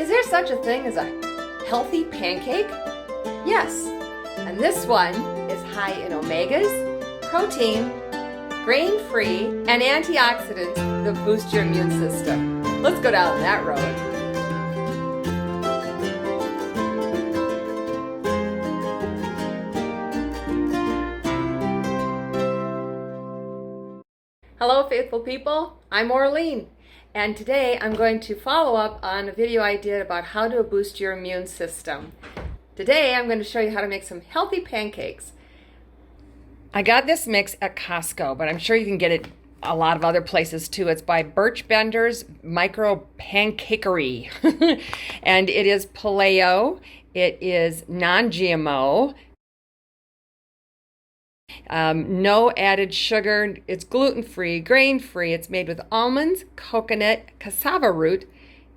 Is there such a thing as a healthy pancake? Yes, and this one is high in omegas, protein, grain-free, and antioxidants that boost your immune system. Let's go down that road. Hello, faithful people. I'm Orlene, and today I'm going to follow up on a video I did about how to boost your immune system. Today I'm going to show you how to make some healthy pancakes. I got this mix at Costco, but I'm sure you can get it a lot of other places too. It's by Birch Bender's Micro Pancakery. And it is paleo, it is non-GMO, no added sugar, it's gluten-free, grain-free, it's made with almonds, coconut, cassava root,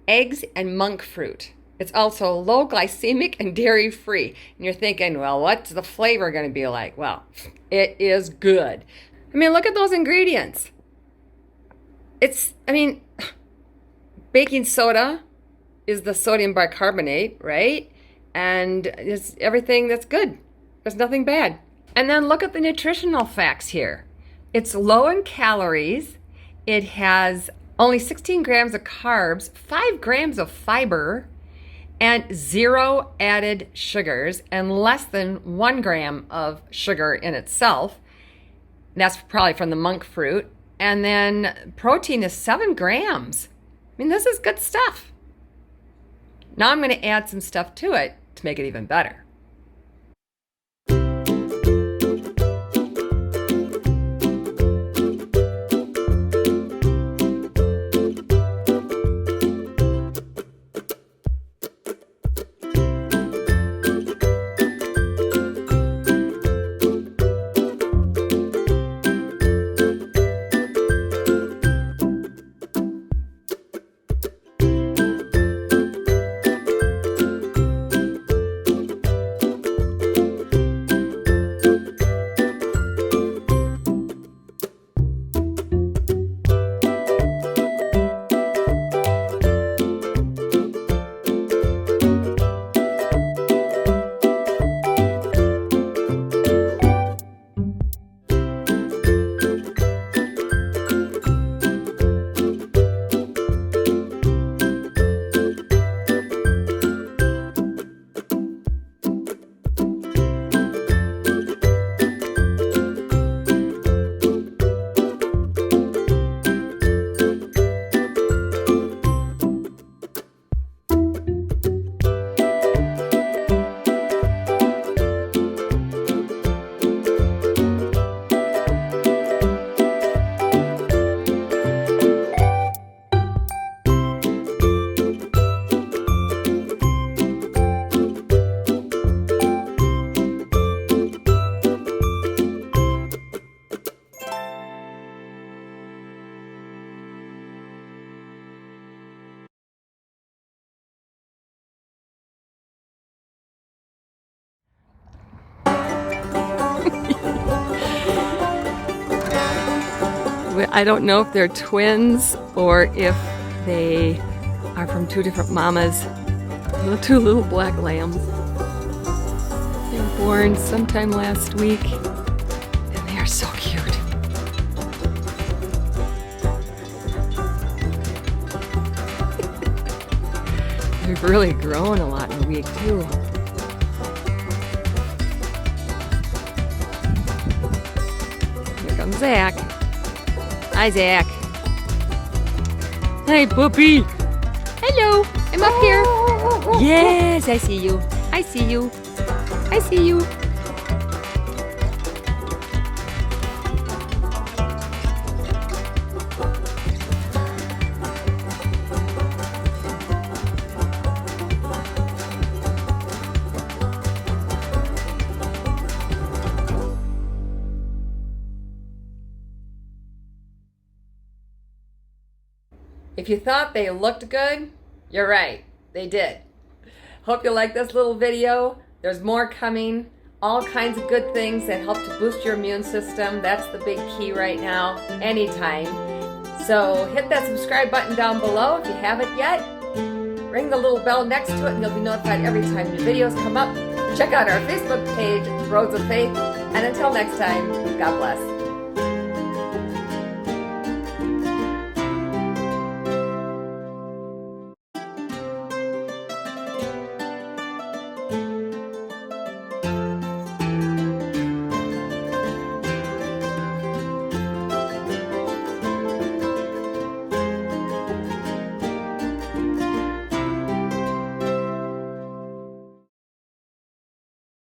eggs, and monk fruit. It's also low glycemic and dairy-free. And you're thinking, well, what's the flavor going to be like? Well, it is good. I mean, look at those ingredients. Baking soda is the sodium bicarbonate, right? And it's everything that's good. There's nothing bad. And then look at the nutritional facts here. It's low in calories. It has only 16 grams of carbs, 5 grams of fiber, and 0 added sugars, and less than 1 gram of sugar in itself. That's probably from the monk fruit. And then protein is 7 grams. I mean, this is good stuff. Now I'm going to add some stuff to it to make it even better. I don't know if they're twins or if they are from two different mamas. The two little black lambs. They were born sometime last week, and they are so cute. They've really grown a lot in a week too. Here comes Zach. Hi, Zach. Hi, puppy. Hello, I'm up here. Yes, I see you. I see you. I see you. If you thought they looked good, you're right, they did. Hope you like this little video. There's more coming. All kinds of good things that help to boost your immune system. That's the big key right now, anytime. So hit that subscribe button down below if you haven't yet. Ring the little bell next to it and you'll be notified every time new videos come up. Check out our Facebook page, Roads of Faith. And until next time, God bless.